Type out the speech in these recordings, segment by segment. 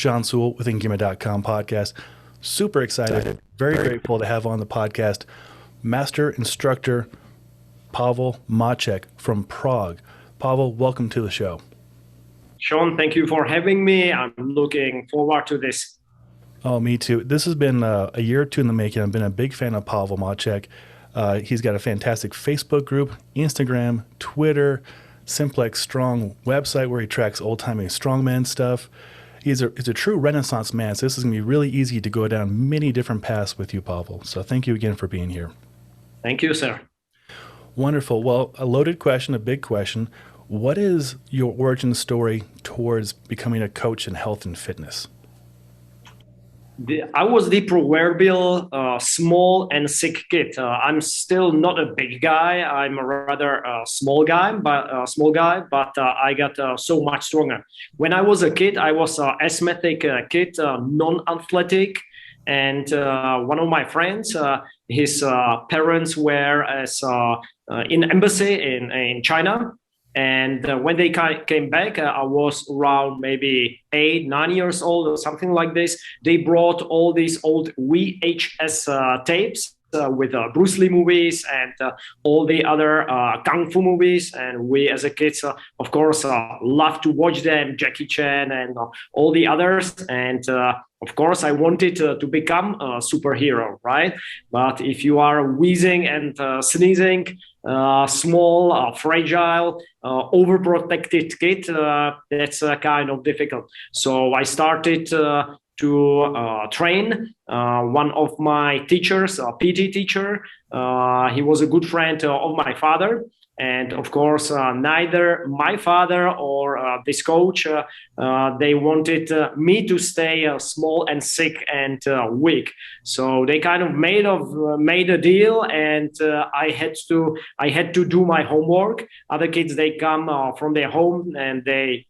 John Sewell with Engearment.com podcast. Super excited, very grateful to have on the podcast Master Instructor Pavel Macek from Prague. Pavel, welcome to the show. Sean, thank you for having me. I'm looking forward to this. Oh, me too. This has been a year or two in the making. I've been a big fan of Pavel Macek. He's got a fantastic Facebook group, Instagram, Twitter, Simplex Strong website where he tracks old-timey strongman stuff. He's a true Renaissance man, so this is going to be really easy to go down many different paths with you, Pavel. So thank you again for being here. Thank you, sir. Wonderful. Well, a loaded question, a big question. What is your origin story towards becoming a coach in health and fitness? I was the proverbial small and sick kid. I'm still not a big guy. I'm a rather small guy, but I got so much stronger. When I was a kid, I was an asthmatic kid, non-athletic. And one of my friends, his parents were in embassy in China. And when they came back, I was around maybe 8, 9 years old or something like this. They brought all these old VHS tapes with Bruce Lee movies and all the other Kung Fu movies. And we as a kids, of course, loved to watch them, Jackie Chan and all the others. And of course, I wanted to become a superhero, right? But if you are wheezing and sneezing, small, fragile, overprotected kid, that's kind of difficult. So I started to train. One of my teachers, a PT teacher, he was a good friend of my father. And of course, neither my father or this coach, they wanted me to stay small and sick and weak. So they kind of made a deal, and I had to do my homework. Other kids, they come from their home and they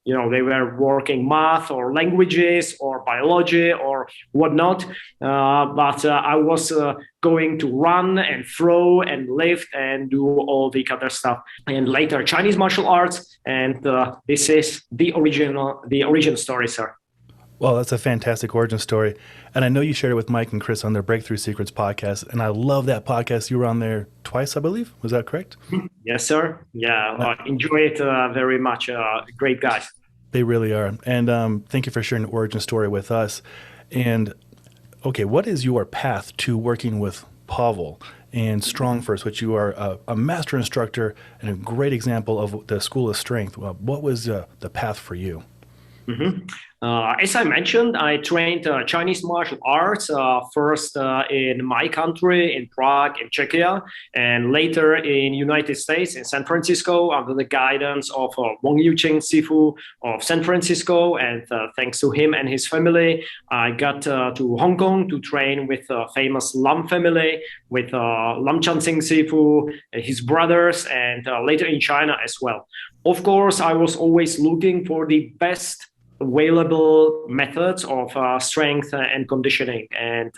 were working math or languages or biology or whatnot. But I was going to run and throw and lift and do all the other stuff. And later Chinese martial arts. And this is the origin story, sir. Well, that's a fantastic origin story. And I know you shared it with Mike and Chris on their Breakthrough Secrets podcast. And I love that podcast. You were on there twice, I believe. Was that correct? Yes, sir. Yeah, I enjoy it very much. Great guys. They really are. And thank you for sharing the origin story with us. And okay, what is your path to working with Pavel and StrongFirst, which you are a master instructor and a great example of the School of Strength? Well, what was the path for you? Mm-hmm. As I mentioned, I trained Chinese martial arts first in my country, in Prague, in Czechia, and later in United States, in San Francisco, under the guidance of Wong Yu-ching Sifu of San Francisco. And thanks to him and his family, I got to Hong Kong to train with the famous Lam family, with Lam Chan Sing Sifu, his brothers, and later in China as well. Of course, I was always looking for the best available methods of strength and conditioning. And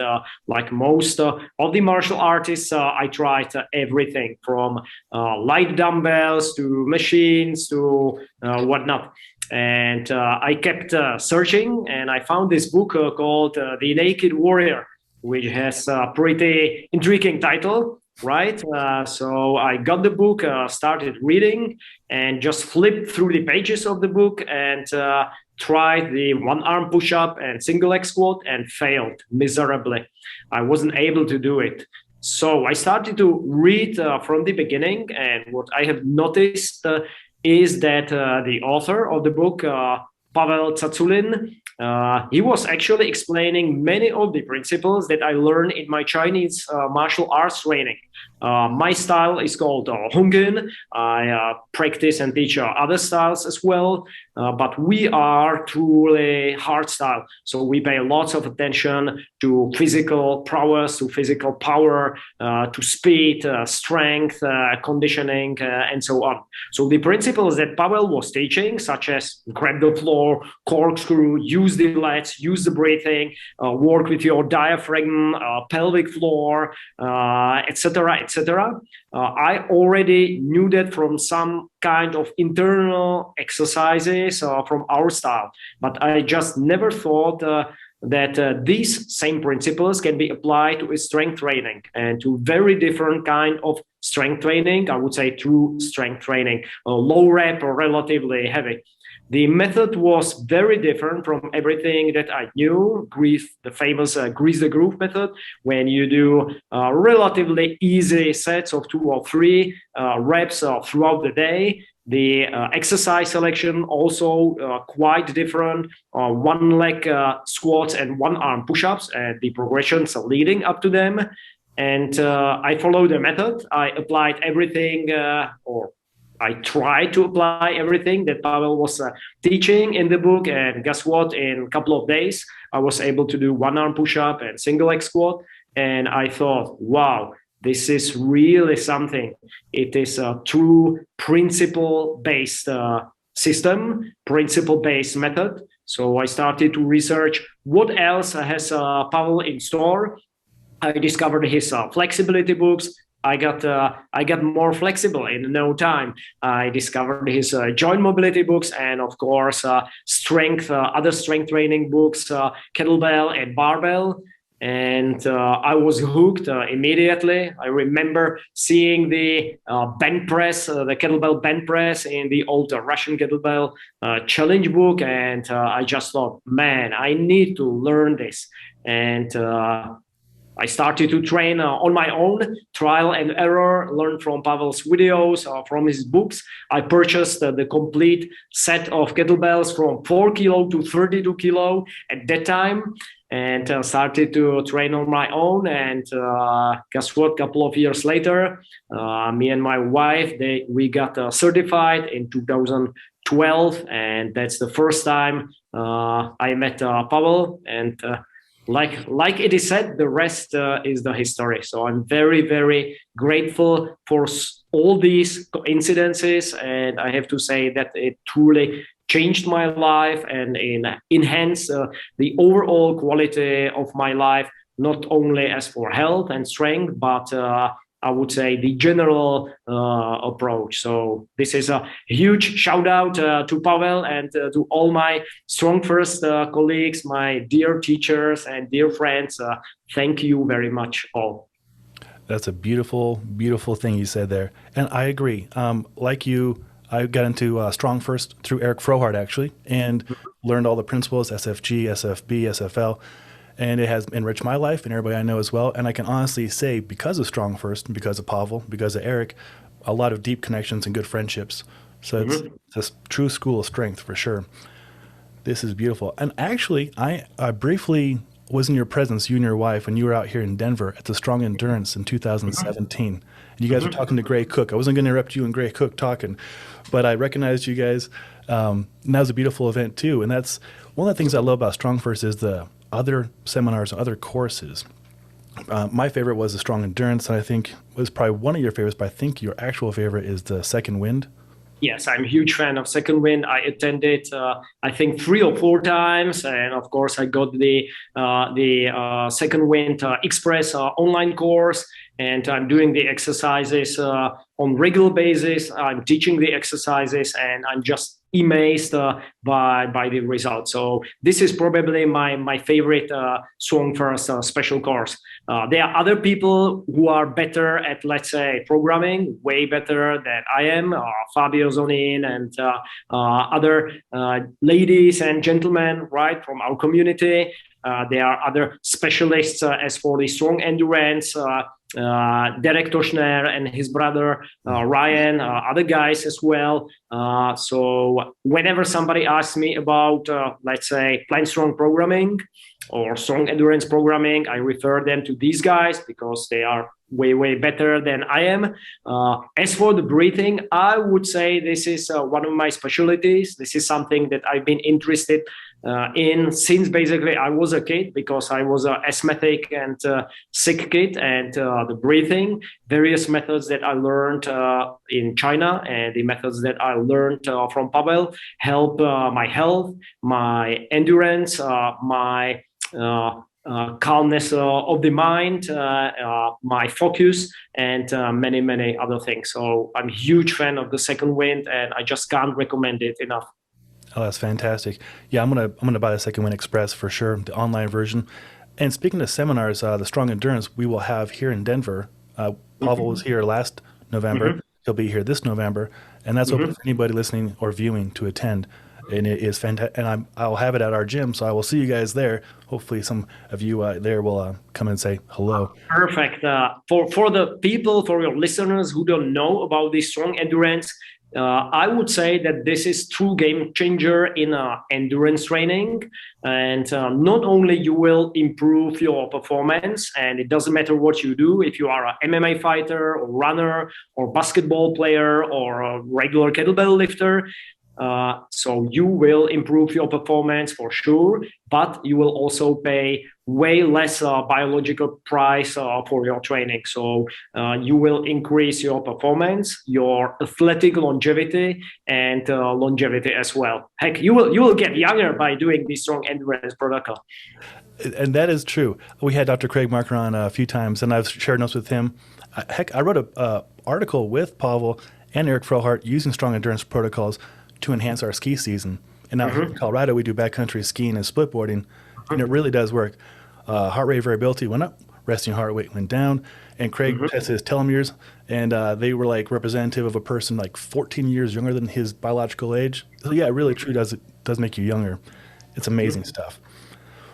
like most of the martial artists, I tried everything from light dumbbells to machines to whatnot. And I kept searching, and I found this book called The Naked Warrior, which has a pretty intriguing title. Right. So I got the book, started reading, and just flipped through the pages of the book and tried the one-arm push-up and single leg squat and failed miserably. I wasn't able to do it. So I started to read from the beginning. And what I have noticed is that the author of the book, Pavel Tsatsouline, he was actually explaining many of the principles that I learned in my Chinese martial arts training. My style is called Honggen. I practice and teach other styles as well, but we are truly hard style. So we pay lots of attention to physical prowess, to physical power, to speed, strength, conditioning, and so on. So the principles that Pavel was teaching, such as grab the floor, corkscrew, use use the lats, use the breathing, work with your diaphragm, pelvic floor, etc., etc. I already knew that from some kind of internal exercises from our style, but I just never thought that these same principles can be applied to strength training and to very different kind of strength training. I would say true strength training, low rep or relatively heavy. The method was very different from everything that I knew. The famous grease the groove method, when you do relatively easy sets of 2 or 3 reps throughout the day. The exercise selection also quite different. 1 leg squats and 1 arm push-ups, and the progressions leading up to them. And I followed the method. I applied everything, or I tried to apply everything that Pavel was teaching in the book. And guess what? In a couple of days, I was able to do 1 arm push-up and single leg squat. And I thought, wow, this is really something. It is a true principle-based system, principle-based method. So I started to research what else has Pavel in store. I discovered his flexibility books. I got more flexible in no time. I discovered his joint mobility books, and of course other strength training books, kettlebell and barbell. And I was hooked immediately. I remember seeing the bench press, the kettlebell bench press in the old Russian kettlebell challenge book, and I just thought, man, I need to learn this. And I started to train on my own, trial and error, learn from Pavel's videos, from his books. I purchased the complete set of kettlebells from 4 kilo to 32 kilo at that time, and started to train on my own. And guess what? A couple of years later, me and my wife, we got certified in 2012, and that's the first time I met Pavel. And like it is said, the rest is the history. So I'm very, very grateful for all these coincidences, and I have to say that it truly changed my life and enhanced the overall quality of my life, not only as for health and strength, but I would say the general approach. So this is a huge shout out to Pavel and to all my StrongFirst colleagues, my dear teachers and dear friends. Thank you very much all. That's a beautiful, beautiful thing you said there. And I agree. Like you, I got into StrongFirst through Eric Frohart, actually, and learned all the principles, SFG, SFB, SFL. And it has enriched my life and everybody I know as well. And I can honestly say, because of StrongFirst, because of Pavel, because of Eric, a lot of deep connections and good friendships. So it's a true school of strength for sure. This is beautiful. And actually, I briefly was in your presence, you and your wife, when you were out here in Denver at the Strong Endurance in 2017. And you guys were talking to Gray Cook. I wasn't going to interrupt you and Gray Cook talking, but I recognized you guys. And that was a beautiful event too. And that's one of the things I love about StrongFirst is the other seminars, other courses. My favorite was the Strong Endurance, and I think was probably one of your favorites, but I think your actual favorite is the Second Wind. Yes, I'm a huge fan of Second Wind. I attended, I think 3 or 4 times, and of course I got the Second Wind Express online course, and I'm doing the exercises on regular basis. I'm teaching the exercises, and I'm just amazed by the results. So this is probably my favorite StrongFirst special course. There are other people who are better at, let's say, programming, way better than I am. Fabio Zonin and other ladies and gentlemen, right, from our community. There are other specialists as for the strong endurance. Derek Toshner and his brother Ryan, other guys as well. So whenever somebody asks me about, let's say, Plain Strong programming or strong endurance programming, I refer them to these guys because they are way better than I am. As for the breathing, I would say this is one of my specialties. This is something that I've been interested in since basically I was a kid, because I was an asthmatic and sick kid, and the breathing, various methods that I learned in China and the methods that I learned from Pavel help my health, my endurance, my calmness of the mind, my focus, and many other things. So I'm a huge fan of the second wind, and I just can't recommend it enough. Oh, that's fantastic. Yeah, I'm gonna buy the Second Wind Express for sure, the online version. And speaking of seminars, the Strong Endurance we will have here in Denver. Pavel was here last November. Mm-hmm. He'll be here this November, and that's open Mm-hmm. for anybody listening or viewing to attend. And it is fantastic. And I'll have it at our gym, so I will see you guys there. Hopefully, some of you there will come and say hello. Perfect. For the people, for your listeners who don't know about the strong endurance, I would say that this is true game changer in endurance training, and not only you will improve your performance, and it doesn't matter what you do, if you are an MMA fighter or runner or basketball player or a regular kettlebell lifter. So you will improve your performance for sure, but you will also pay way less biological price for your training. So you will increase your performance, your athletic longevity, and longevity as well. Heck, you will get younger by doing this strong endurance protocol. And that is true. We had Dr. Craig Marker on a few times, and I've shared notes with him. Heck, I wrote a article with Pavel and Eric Frohart using strong endurance protocols to enhance our ski season. And now here in Colorado, we do backcountry skiing and splitboarding, and it really does work. Heart rate variability went up, resting heart rate went down, and Craig tested his telomeres, and they were like representative of a person like 14 years younger than his biological age. So yeah, it really true does make you younger. It's amazing stuff.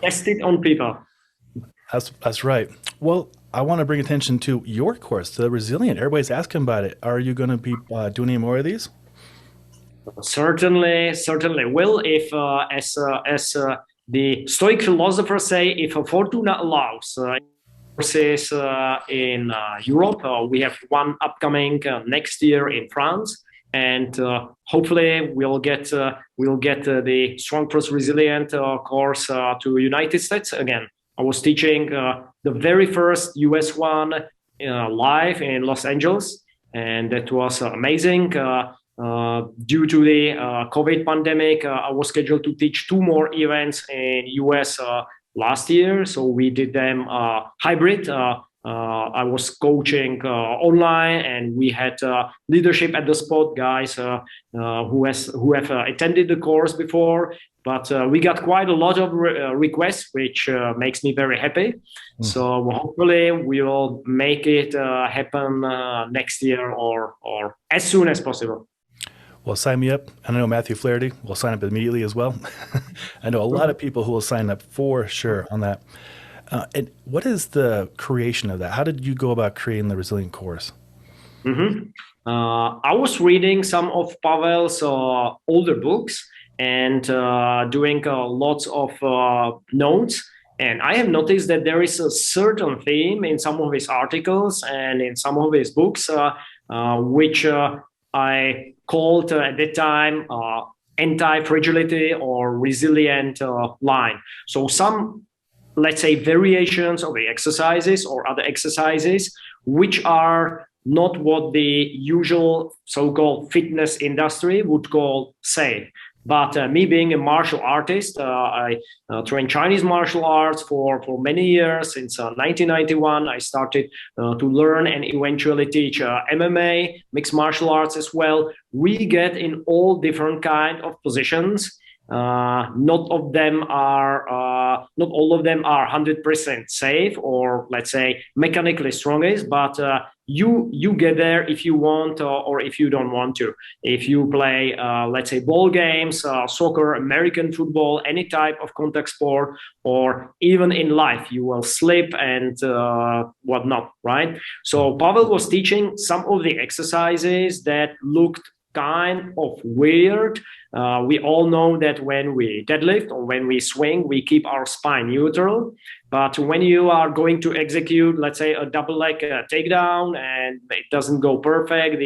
Test it on people. That's right. Well, I want to bring attention to your course, the Resilient. Everybody's asking about it. Are you going to be doing any more of these? Certainly will. If as the Stoic philosophers say, if Fortuna allows, courses in Europe. We have one upcoming next year in France, and hopefully we'll get the StrongFirst Resilient course to United States again. I was teaching the very first US one live in Los Angeles, and that was amazing. Due to the COVID pandemic, I was scheduled to teach two more events in US last year. So we did them hybrid. I was coaching online, and we had leadership at the spot guys who have attended the course before. But we got quite a lot of requests, which makes me very happy. So hopefully we will make it happen next year or as soon as possible. Well, sign me up. I know Matthew Flaherty will sign up immediately as well. I know a lot of people who will sign up for sure on that. And what is the creation of that? How did you go about creating the Resilient course? I was reading some of Pavel's older books and doing lots of notes. And I have noticed that there is a certain theme in some of his articles and in some of his books, which I called at that time Antifragility or Resilient line. So some, let's say, variations of the exercises or other exercises, which are not what the usual so-called fitness industry would call safe. But me being a martial artist, I trained Chinese martial arts for many years. Since 1991, I started to learn and eventually teach MMA, mixed martial arts as well. We get in all different kind of positions. Not all of them are 100% safe or, let's say, mechanically strongest, but you get there if you want or if you don't want to. If you play, let's say, ball games, soccer, American football, any type of contact sport, or even in life, you will slip and whatnot, right? So Pavel was teaching some of the exercises that looked kind of weird. We all know that when we deadlift or when we swing, we keep our spine neutral. But when you are going to execute, let's say, a double leg takedown and it doesn't go perfect,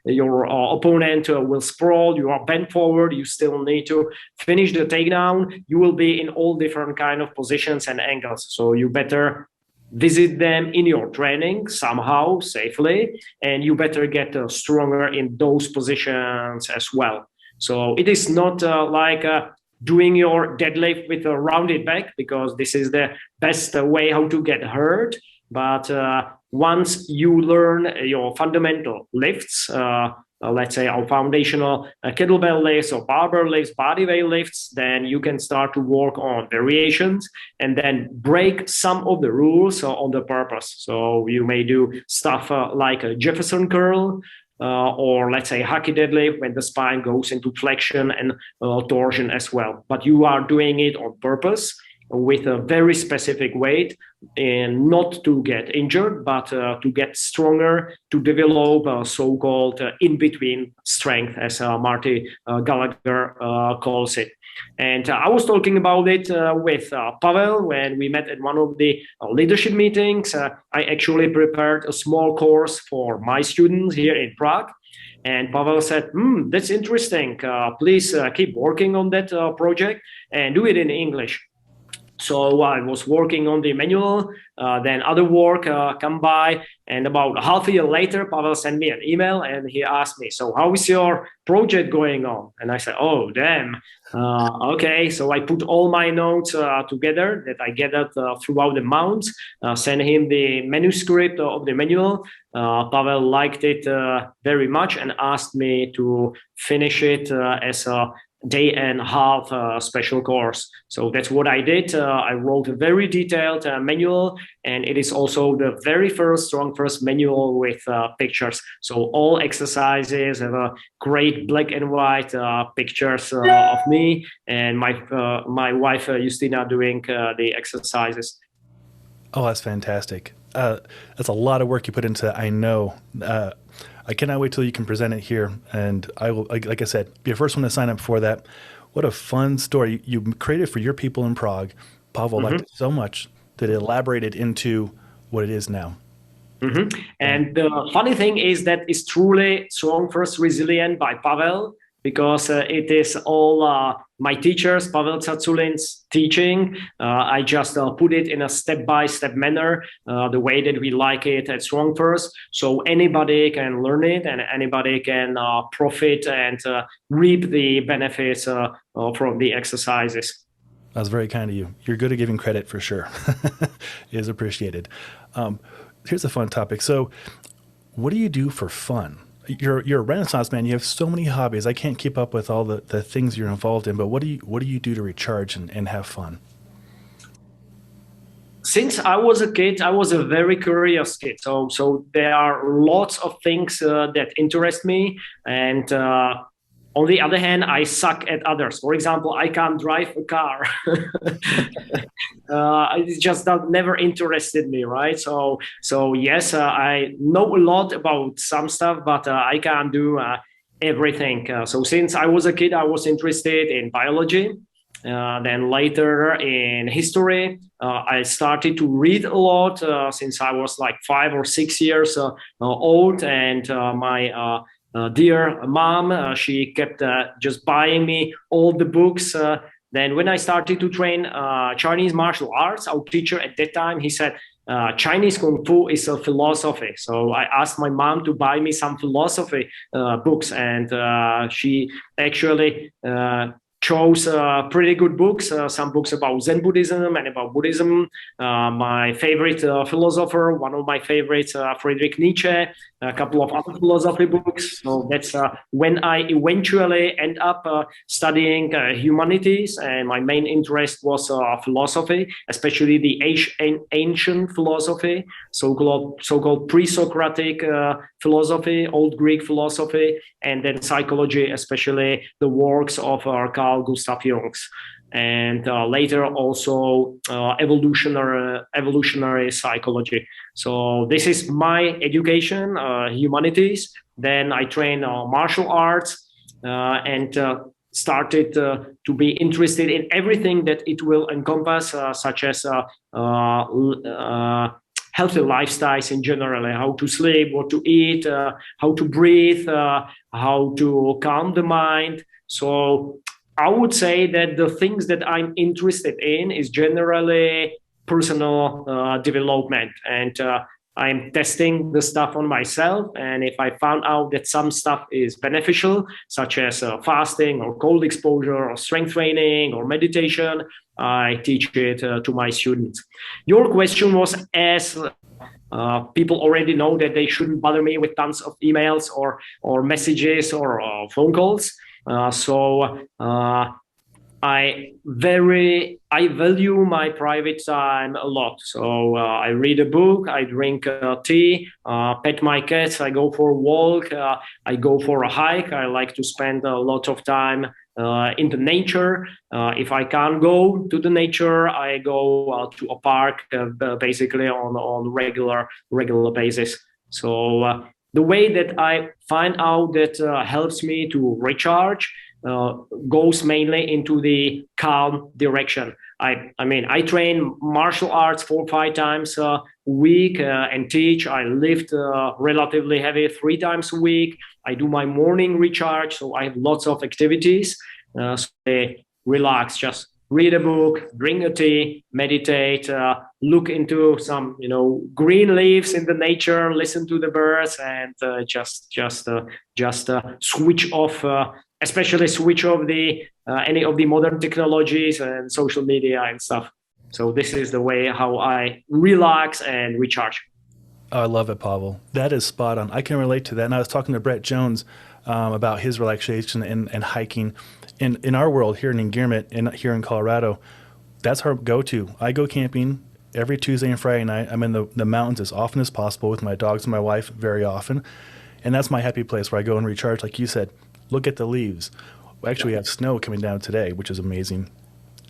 your opponent will sprawl, you are bent forward, you still need to finish the takedown, you will be in all different kind of positions and angles. So you better visit them in your training somehow safely, and you better get stronger in those positions as well. So it is not like doing your deadlift with a rounded back, because this is the best way how to get hurt. But once you learn your fundamental lifts, let's say our foundational kettlebell lifts or barbell lifts, body weight lifts, then you can start to work on variations and then break some of the rules on the purpose. So you may do stuff like a Jefferson curl, or let's say hacky deadlift when the spine goes into flexion and torsion as well. But you are doing it on purpose with a very specific weight, and not to get injured, but to get stronger, to develop a so-called in-between strength, as Marty Gallagher calls it. And I was talking about it with Pavel when we met at one of the leadership meetings. I actually prepared a small course for my students here in Prague. And Pavel said, that's interesting. Please keep working on that project and do it in English. So I was working on the manual, then other work come by, and about half a year later, Pavel sent me an email and he asked me, so how is your project going on? And I said, oh, damn. Okay, so I put all my notes together that I gathered throughout the months, sent him the manuscript of the manual. Pavel liked it very much and asked me to finish it as a day and a half special course. So that's what I did. I wrote a very detailed manual, and it is also the very first StrongFirst manual with pictures. So all exercises have a great black and white pictures of me and my wife Justina doing the exercises. Oh, that's fantastic. That's a lot of work you put into, I know. I cannot wait till you can present it here. And I will, like I said, be the first one to sign up for that. What a fun story. You created for your people in Prague. Pavel liked it so much that it elaborated into what it is now. And the funny thing is that it's truly StrongFirst Resilient by Pavel, because it is all my teachers, Pavel Tsatsouline's teaching. I just put it in a step-by-step manner, the way that we like it at StrongFirst. So anybody can learn it and anybody can profit and reap the benefits from the exercises. That was very kind of you. You're good at giving credit for sure. It is appreciated. Here's a fun topic. So what do you do for fun? You're a Renaissance man. You have so many hobbies. I can't keep up with all the things you're involved in, but what do you do to recharge and have fun? Since I was a kid, I was a very curious kid. So there are lots of things that interest me. And on the other hand, I suck at others. For example, I can't drive a car. It just never interested me, right? So yes, I know a lot about some stuff, but I can't do everything. So since I was a kid, I was interested in biology. Then later in history, I started to read a lot since I was like 5 or 6 years old, and my dear mom, she kept just buying me all the books. Then when I started to train Chinese martial arts, our teacher at that time, he said, Chinese Kung Fu is a philosophy. So I asked my mom to buy me some philosophy books, and she actually chose pretty good books, some books about Zen Buddhism and about Buddhism. My favorite philosopher, one of my favorites, Friedrich Nietzsche, a couple of other philosophy books. So that's when I eventually end up studying humanities, and my main interest was philosophy, especially the ancient philosophy, so-called pre-Socratic philosophy, Old Greek philosophy, and then psychology, especially the works of Carl Gustav Jung. And later also evolutionary psychology. So this is my education, humanities. Then I trained martial arts and started to be interested in everything that it will encompass, such as healthy lifestyles in general, how to sleep, what to eat, how to breathe, how to calm the mind. So I would say that the things that I'm interested in is generally personal development, and I'm testing the stuff on myself. And if I found out that some stuff is beneficial, such as fasting or cold exposure or strength training or meditation, I teach it to my students. Your question was, as people already know that they shouldn't bother me with tons of emails or messages or phone calls. I value my private time a lot. So I read a book, I drink tea, pet my cats, I go for a walk, I go for a hike. I like to spend a lot of time in the nature. If I can't go to the nature, I go to a park, basically on regular basis. So the way that I find out that helps me to recharge goes mainly into the calm direction. I train martial arts 4 or 5 times a week and teach. I lift relatively heavy 3 times a week. I do my morning recharge, so I have lots of activities. So I relax, just read a book, drink a tea, meditate, look into some green leaves in the nature, listen to the birds, and just switch off. Especially switch off the any of the modern technologies and social media and stuff. So this is the way how I relax and recharge. Oh, I love it, Pavel. That is spot on. I can relate to that. And I was talking to Brett Jones about his relaxation and hiking. In our world here in Engearment, here in Colorado, that's our go-to. I go camping every Tuesday and Friday night. I'm in the mountains as often as possible with my dogs and my wife very often. And that's my happy place where I go and recharge, like you said. Look at the leaves. Actually, we have snow coming down today, which is amazing.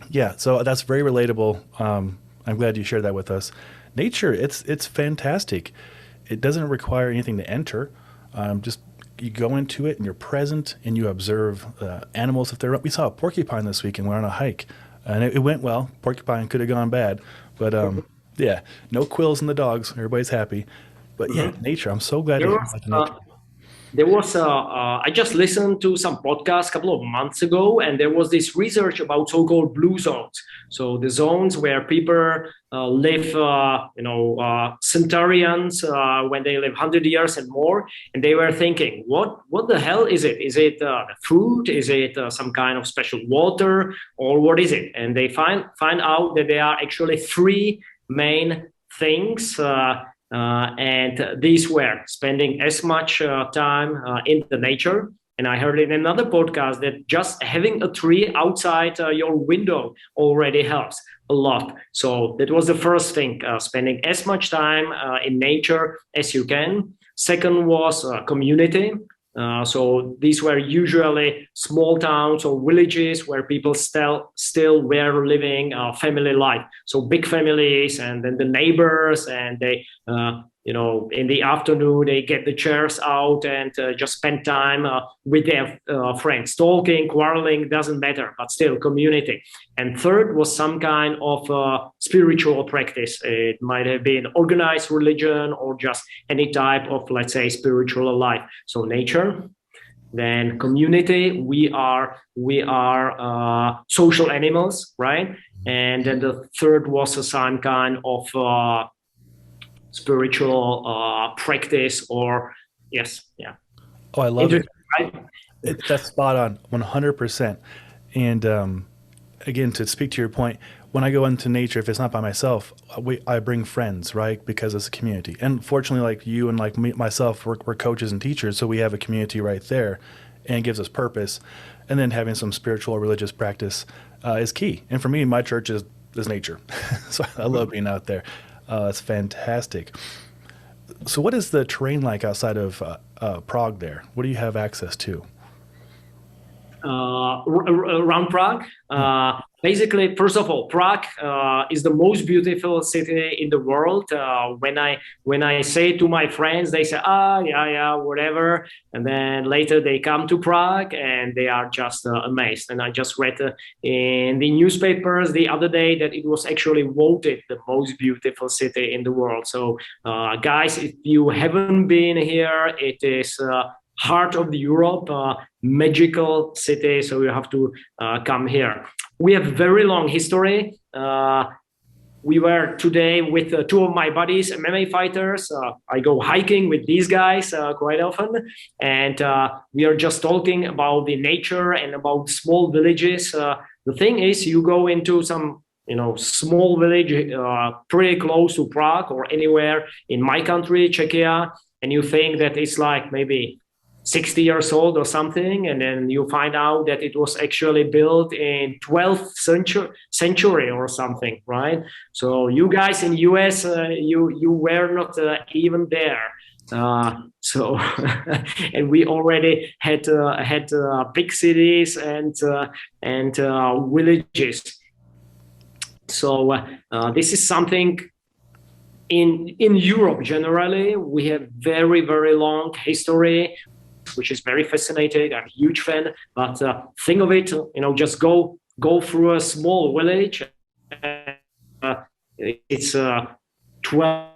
Yeah, so that's very relatable. I'm glad you shared that with us. Nature, it's fantastic. It doesn't require anything to enter. Just you go into it and you're present and you observe animals if they're up. We saw a porcupine this week and we're on a hike, and it went well. Porcupine could have gone bad, but yeah, no quills in the dogs. Everybody's happy. But yeah, nature. I'm so glad to hear about the nature. There was I just listened to some podcast a couple of months ago, and there was this research about so-called blue zones. So the zones where people live, centurions when they live 100 years and more, and they were thinking, what the hell is it? Is it food? Is it some kind of special water, or what is it? And they find out that there are actually three main things. And these were spending as much time in the nature. And I heard in another podcast that just having a tree outside your window already helps a lot. So that was the first thing, spending as much time in nature as you can. Second was community. So these were usually small towns or villages where people still were living family life. So big families, and then the neighbors, and they, in the afternoon they get the chairs out and just spend time with their friends, talking, quarreling, doesn't matter, but still community. And third was some kind of spiritual practice. It might have been organized religion or just any type of, let's say, spiritual life. So nature, then community. We are social animals, right? And then the third was some kind of spiritual practice, or yes, yeah. Oh, I love it. Right? That's spot on, 100%. And again, to speak to your point, when I go into nature, if it's not by myself, I bring friends, right? Because it's a community. And fortunately, like you and like me, myself, we're coaches and teachers, so we have a community right there, and it gives us purpose. And then having some spiritual or religious practice is key. And for me, my church is nature. So I love being out there. It's fantastic. So what is the terrain like outside of Prague there? What do you have access to? Around Prague. basically, first of all, Prague is the most beautiful city in the world. When I say to my friends, they say, "Ah, yeah, yeah, whatever," and then later they come to Prague and they are just amazed. And I just read in the newspapers the other day that it was actually voted the most beautiful city in the world. So, guys, if you haven't been here, it is. Heart of the Europe, magical city. So you have to come here. We have very long history. We were today with two of my buddies, MMA fighters. I go hiking with these guys quite often, and we are just talking about the nature and about small villages. The thing is, you go into some small village pretty close to Prague or anywhere in my country, Czechia, and you think that it's like maybe 60 years old or something, and then you find out that it was actually built in 12th century or something, right? So you guys in US, you were not even there. So and we already had big cities and villages. So this is something in Europe generally. We have very long history, which is very fascinating. I'm a huge fan. But think of it, just go through a small village. It's 12th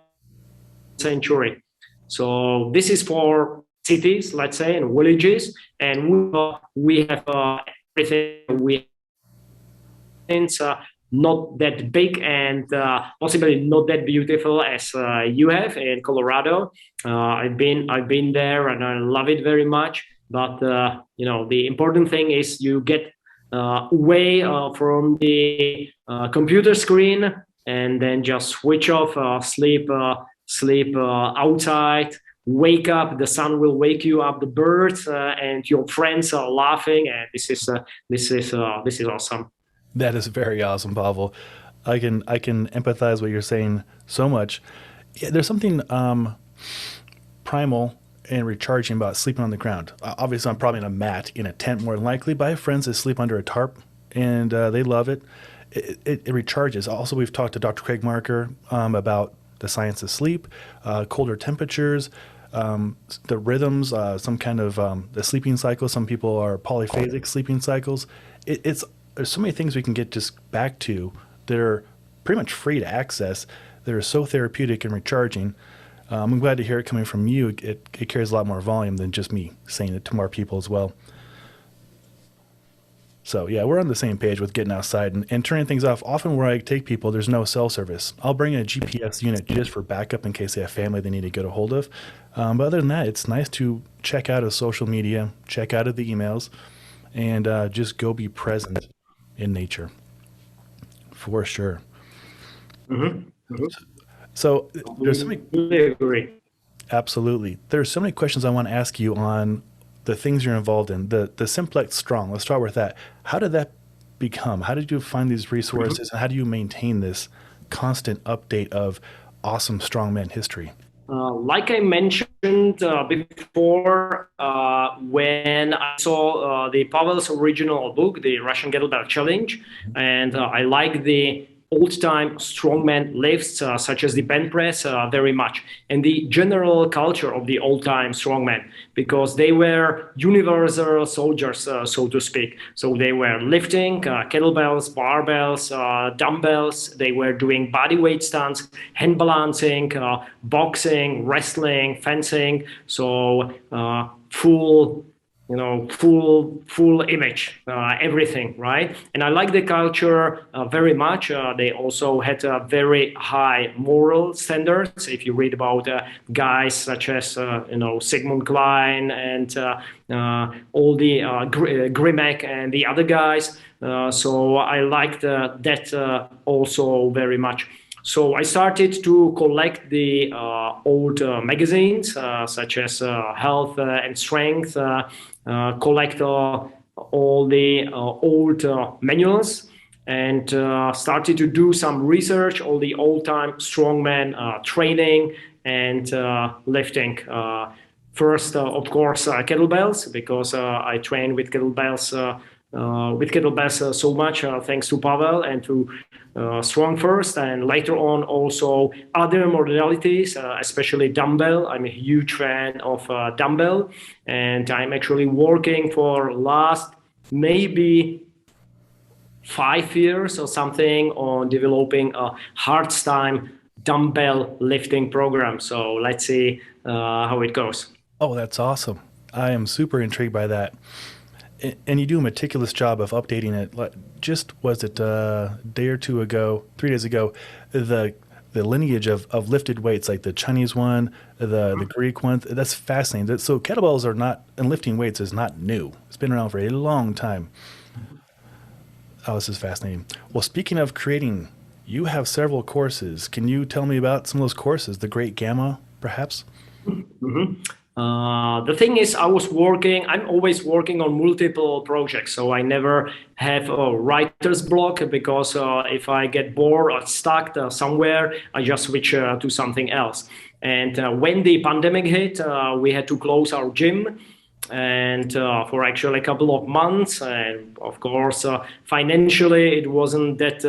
century. So this is for cities, let's say, and villages, and we have everything. We not that big and possibly not that beautiful as you have in Colorado. I've been there and I love it very much. But the important thing is you get away from the computer screen and then just switch off, sleep outside. Wake up, the sun will wake you up, the birds and your friends are laughing, and this is awesome. That is very awesome, Pavel. I can empathize what you're saying so much. Yeah, there's something primal and recharging about sleeping on the ground. Obviously, I'm probably in a mat in a tent more than likely, but I have friends that sleep under a tarp, and they love it. It recharges. Also, we've talked to Dr. Craig Marker about the science of sleep, colder temperatures, the rhythms, some kind of the sleeping cycle. Some people are polyphasic sleeping cycles. It's there's so many things we can get just back to that are pretty much free to access. That are so therapeutic and recharging. I'm glad to hear it coming from you. It carries a lot more volume than just me saying it to more people as well. So yeah, we're on the same page with getting outside and turning things off. Often where I take people, there's no cell service. I'll bring in a GPS unit just for backup in case they have family they need to get a hold of. But other than that, it's nice to check out of social media, check out of the emails, and just go be present in nature, for sure. Mm-hmm. Mm-hmm. So there's so many, Completely agree. absolutely. There's so many questions I want to ask you on the things you're involved in. The Simplex Strong. Let's start with that. How did that become? How did you find these resources, and how do you maintain this constant update of awesome strongman history? Like I mentioned before, when I saw the Pavel's original book, the Russian Kettlebell Challenge, and I like the old-time strongman lifts, such as the bench press, very much, and the general culture of the old-time strongman, because they were universal soldiers, so to speak. So they were lifting kettlebells, barbells, dumbbells. They were doing body weight stunts, hand balancing, boxing, wrestling, fencing. So full full image, everything, right? And I like the culture very much. They also had very high moral standards. If you read about guys such as Sigmund Klein and all the Grimek and the other guys, so I liked that also very much. So I started to collect the old magazines, such as Health and Strength, collect all the old manuals, and started to do some research, all the old-time strongman training and lifting. First, of course, kettlebells, because I trained with kettlebells with kettlebells so much, thanks to Pavel and to StrongFirst, and later on also other modalities, especially dumbbell. I'm a huge fan of dumbbell, and I'm actually working for last maybe 5 years or something on developing a hard time dumbbell lifting program. So let's see how it goes. Oh, that's awesome. I am super intrigued by that. And you do a meticulous job of updating it. Just was it a day or two ago, 3 days ago, the lineage of lifted weights, like the Chinese one, the Greek one. That's fascinating. So kettlebells are not, and lifting weights is not new. It's been around for a long time. Oh, this is fascinating. Well, speaking of creating, you have several courses. Can you tell me about some of those courses? The Great Gamma, perhaps? Mhm. The thing is, I'm always working on multiple projects, so I never have a writer's block because if I get bored or stuck somewhere, I just switch to something else. And when the pandemic hit, we had to close our gym and for actually a couple of months. And of course, financially, it wasn't that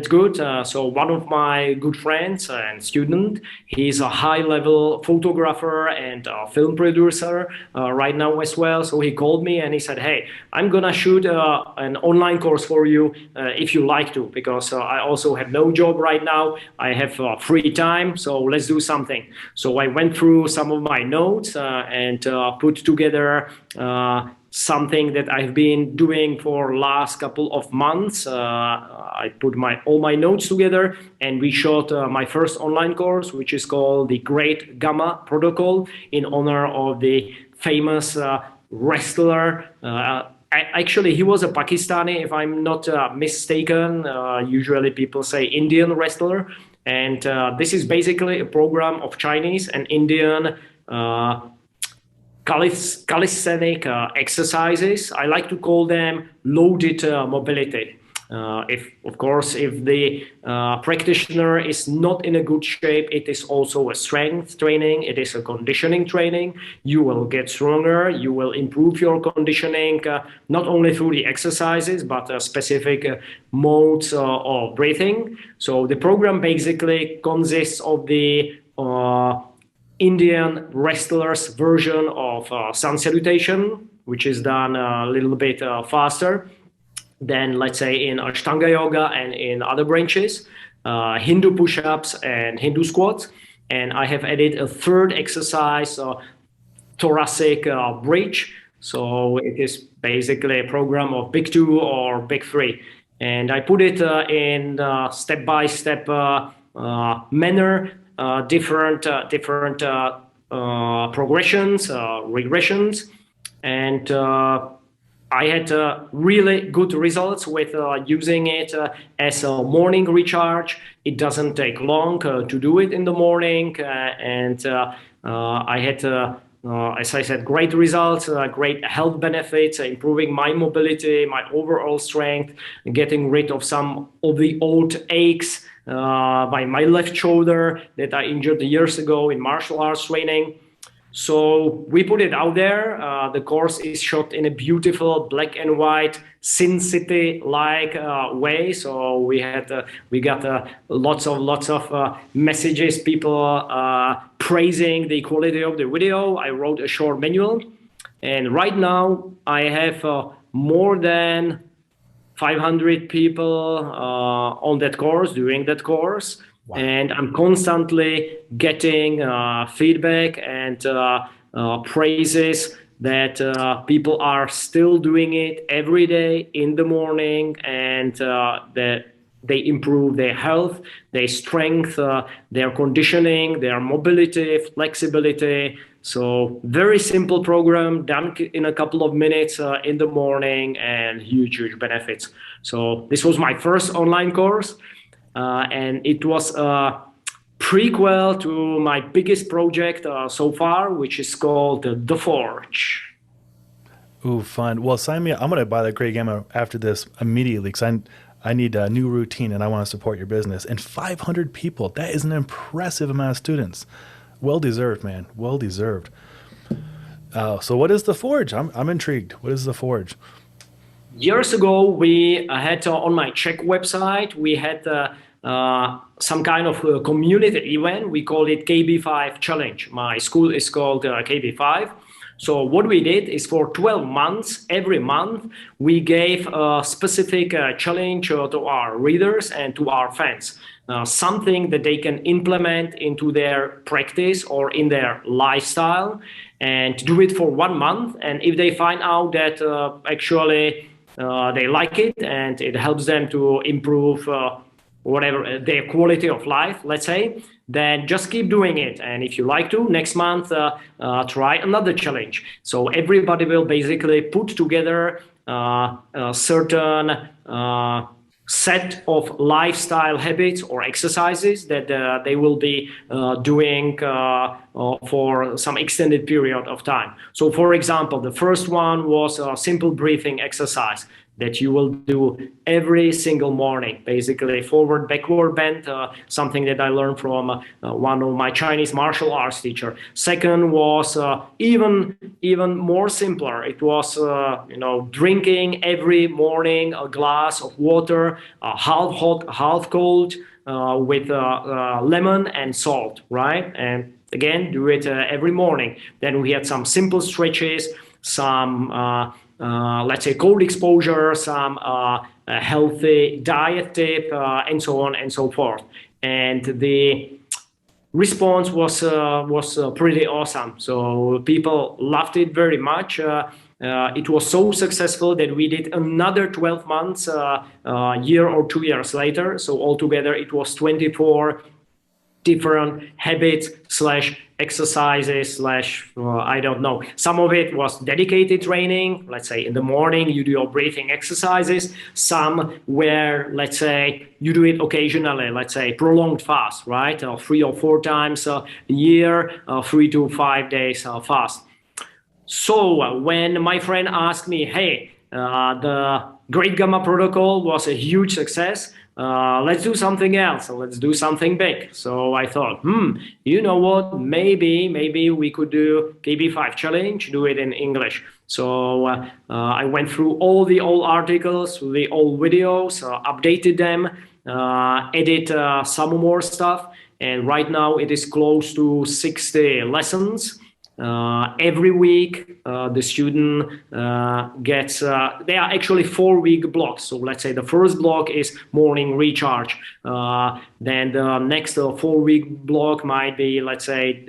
good. So one of my good friends and student, he's a high-level photographer and film producer right now as well. So he called me and he said, "Hey, I'm gonna shoot an online course for you if you like to, because I also have no job right now. I have free time, so let's do something." So I went through some of my notes and put together something that I've been doing for last couple of months. I put all my notes together, and we shot my first online course, which is called the Great Gamma Protocol, in honor of the famous wrestler. Actually, he was a Pakistani, if I'm not mistaken. Usually people say Indian wrestler. And this is basically a program of Chinese and Indian calisthenic exercises. I like to call them loaded mobility. If the practitioner is not in a good shape, it is also a strength training. It is a conditioning training. You will get stronger. You will improve your conditioning, not only through the exercises, but specific modes of breathing. So the program basically consists of the Indian wrestlers version of sun salutation, which is done a little bit faster than, let's say, in Ashtanga yoga and in other branches, Hindu push-ups and Hindu squats. And I have added a third exercise, thoracic bridge. So it is basically a program of big two or big three. And I put it in step-by-step manner, different progressions, regressions, and I had really good results with using it as a morning recharge. It doesn't take long to do it in the morning, and I had, as I said, great results, great health benefits, improving my mobility, my overall strength, getting rid of some of the old aches by my left shoulder that I injured years ago in martial arts training. So we put it out there. The course is shot in a beautiful black and white Sin City-like way. So we got lots of messages, people praising the quality of the video. I wrote a short manual, and right now I have more than 500 people on that course, doing that course. Wow. And I'm constantly getting feedback and praises that people are still doing it every day in the morning, and that they improve their health, their strength, their conditioning, their mobility, flexibility. So very simple program done in a couple of minutes in the morning, and huge benefits. So this was my first online course. And it was a prequel to my biggest project so far, which is called The Forge. Ooh, fun. Well, sign me up. I'm going to buy the Great Gamma after this immediately, because I need a new routine and I want to support your business. And 500 people, that is an impressive amount of students. Well deserved, man. Well deserved. Oh, so what is the Forge? I'm intrigued. What is the Forge? Years ago, we had on my Czech website, we had some kind of community event. We called it KB5 Challenge. My school is called KB5. So what we did is for 12 months, every month, we gave a specific challenge to our readers and to our fans. Something that they can implement into their practice or in their lifestyle and do it for 1 month. And if they find out that actually they like it and it helps them to improve whatever their quality of life, let's say, then just keep doing it. And if you like to, next month, try another challenge. So everybody will basically put together a certain set of lifestyle habits or exercises that they will be doing for some extended period of time. So for example, the first one was a simple breathing exercise that you will do every single morning, basically forward, backward bend, something that I learned from one of my Chinese martial arts teacher. Second was even more simpler. It was, drinking every morning a glass of water, half hot, half cold, with lemon and salt, right? And again, do it every morning. Then we had some simple stretches, some let's say cold exposure, some healthy diet tip, and so on and so forth. And the response was pretty awesome. So people loved it very much. It was so successful that we did another 12 months, year or 2 years later. So altogether, it was 24 different habits slash exercises slash I don't know. Some of it was dedicated training. Let's say in the morning you do your breathing exercises. Some where, let's say, you do it occasionally. Let's say prolonged fast, right? 3 or 4 times a year, 3 to 5 days fast. So when my friend asked me, hey, the Great Gamma Protocol was a huge success. Let's do something else. Let's do something big. So I thought, you know what? Maybe we could do KB5 challenge, do it in English. So I went through all the old articles, the old videos, updated them, added some more stuff. And right now it is close to 60 lessons. Every week, the student gets, they are actually 4-week blocks. So let's say the first block is morning recharge. Then the next 4-week block might be, let's say,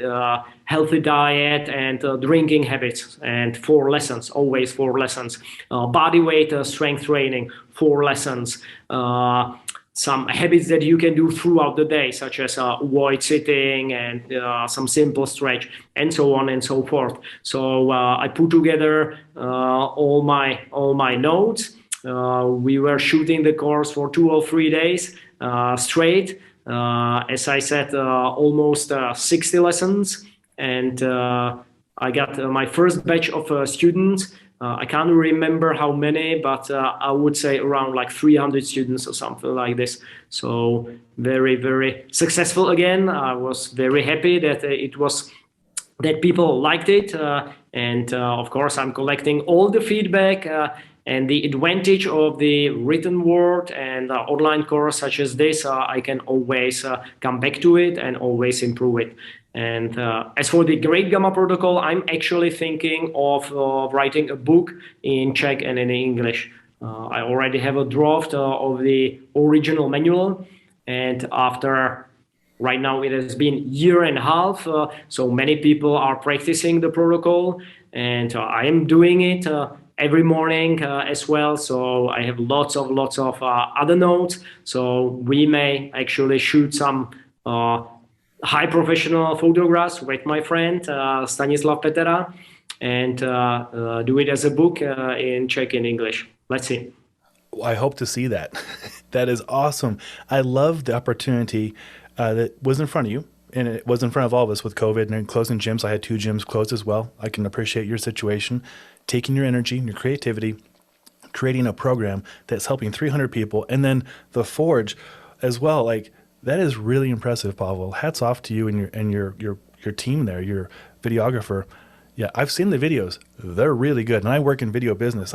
healthy diet and drinking habits, and 4 lessons, always 4 lessons. Body weight strength training, 4 lessons. Some habits that you can do throughout the day, such as avoid sitting and some simple stretch, and so on and so forth. So I put together all my notes. We were shooting the course for 2 or 3 days straight. As I said, almost 60 lessons, and I got my first batch of students. I can't remember how many, but I would say around like 300 students or something like this. So very, very successful again. I was very happy that that people liked it. And of course, I'm collecting all the feedback. And the advantage of the written word and online course such as this, I can always come back to it and always improve it. And as for the Great Gamma Protocol, I'm actually thinking of writing a book in Czech and in English. I already have a draft of the original manual, and after right now it has been 1.5 years, so many people are practicing the protocol, and I am doing it every morning as well. So I have lots of other notes. So we may actually shoot some high professional photographs with my friend Stanislav Petera, and do it as a book in Czech and English. Let's see. I hope to see that. That is awesome. I love the opportunity that was in front of you, and it was in front of all of us with COVID and closing gyms. I had 2 gyms closed as well. I can appreciate your situation, taking your energy and your creativity, creating a program that's helping 300 people, and then the Forge as well. Like, that is really impressive, Pavel. Hats off to you and your team there, your videographer. Yeah, I've seen the videos. They're really good. And I work in video business.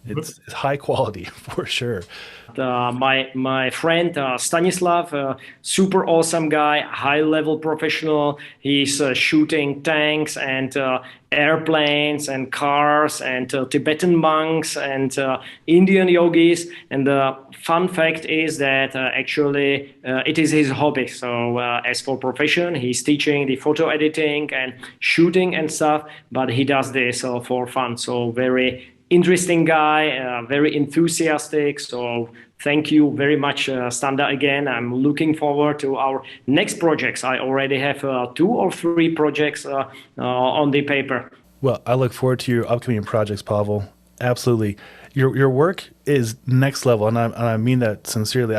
It's high quality for sure. My friend Stanislav, super awesome guy, high level professional. He's shooting tanks and airplanes and cars and Tibetan monks and Indian yogis. And the fun fact is that actually it is his hobby. So as for profession, he's teaching the photo editing and shooting and stuff, but he does this for fun. So very interesting guy, very enthusiastic. So thank you very much, Standa, again. I'm looking forward to our next projects. I already have 2 or 3 projects on the paper. Well, I look forward to your upcoming projects, Pavel. Absolutely. Your work is next level, and I mean that sincerely.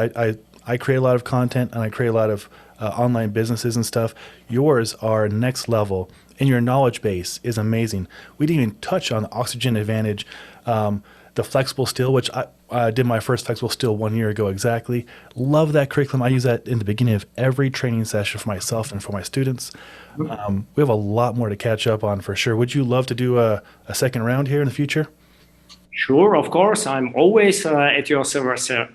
I create a lot of content, and I create a lot of online businesses and stuff. Yours are next level, and your knowledge base is amazing. We didn't even touch on the oxygen advantage, the flexible steel, which I did my first flexible steel 1 year ago exactly. Love that curriculum. I use that in the beginning of every training session for myself and for my students. We have a lot more to catch up on for sure. Would you love to do a second round here in the future? Sure, of course. I'm always at your service, sir.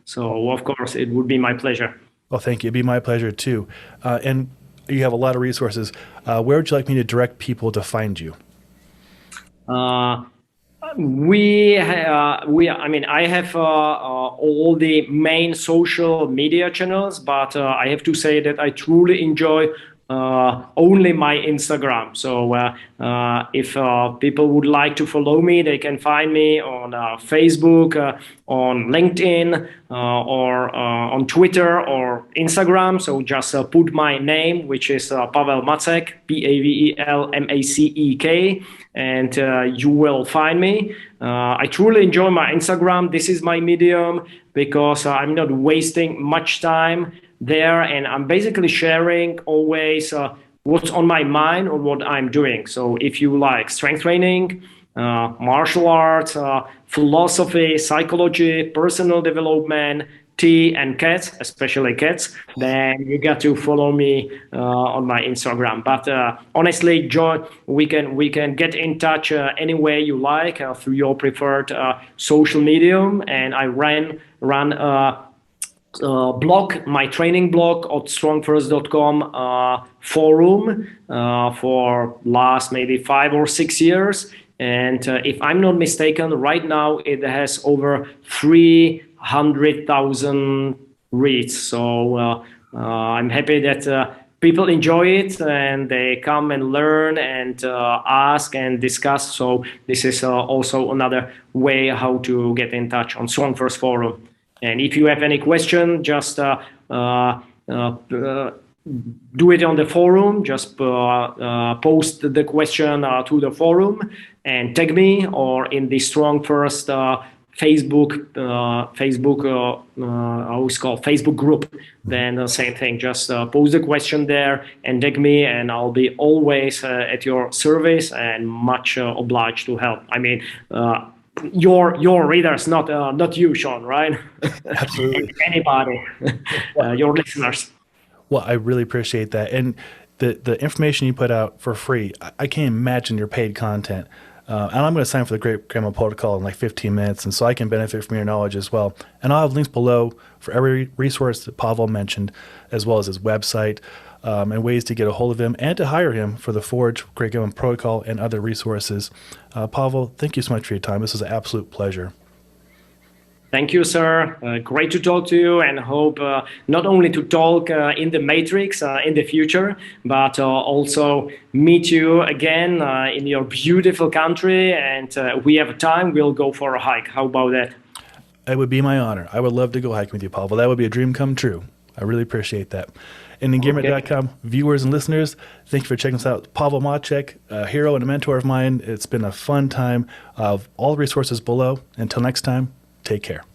So, of course, it would be my pleasure. Well, thank you. It'd be my pleasure too. And you have a lot of resources. Where would you like me to direct people to find you? I mean, I have all the main social media channels, but I have to say that I truly enjoy only my Instagram. So if people would like to follow me, they can find me on Facebook, on LinkedIn, or on Twitter or Instagram. So just put my name, which is Pavel Macek, Pavelmacek, and you will find me. I truly enjoy my Instagram. This is my medium because I'm not wasting much time there, and I'm basically sharing always what's on my mind or what I'm doing. So if you like strength training, martial arts, philosophy, psychology, personal development, tea and cats, especially cats, then you got to follow me on my Instagram. But honestly, John, we can get in touch any way you like through your preferred social medium, and I run blog, my training blog at strongfirst.com forum for last maybe 5 or 6 years. And if I'm not mistaken, right now it has over 300,000 reads. So I'm happy that people enjoy it and they come and learn and ask and discuss. So this is also another way how to get in touch on StrongFirst forum. And if you have any question, just do it on the forum. Just post the question to the forum and tag me, or in the StrongFirst Facebook Facebook group. Then the same thing. Just post the question there and tag me, and I'll be always at your service and much obliged to help. I mean. Your readers, not you, Sean, right? Absolutely. Anybody, your listeners. Well, I really appreciate that. And the information you put out for free, I can't imagine your paid content. And I'm going to sign up for the Great Grandma Protocol in like 15 minutes, and so I can benefit from your knowledge as well. And I'll have links below for every resource that Pavel mentioned, as well as his website, and ways to get a hold of him and to hire him for the Forge, Great Grandma Protocol, and other resources. Pavel, thank you so much for your time. This was an absolute pleasure. Thank you, sir. Great to talk to you, and hope not only to talk in the Matrix in the future, but also meet you again in your beautiful country. And we have time, we'll go for a hike. How about that? It would be my honor. I would love to go hiking with you, Pavel. That would be a dream come true. I really appreciate that. And Engearment.com viewers and listeners, thank you for checking us out. Pavel Macek, a hero and a mentor of mine. It's been a fun time. All the resources below. Until next time, take care.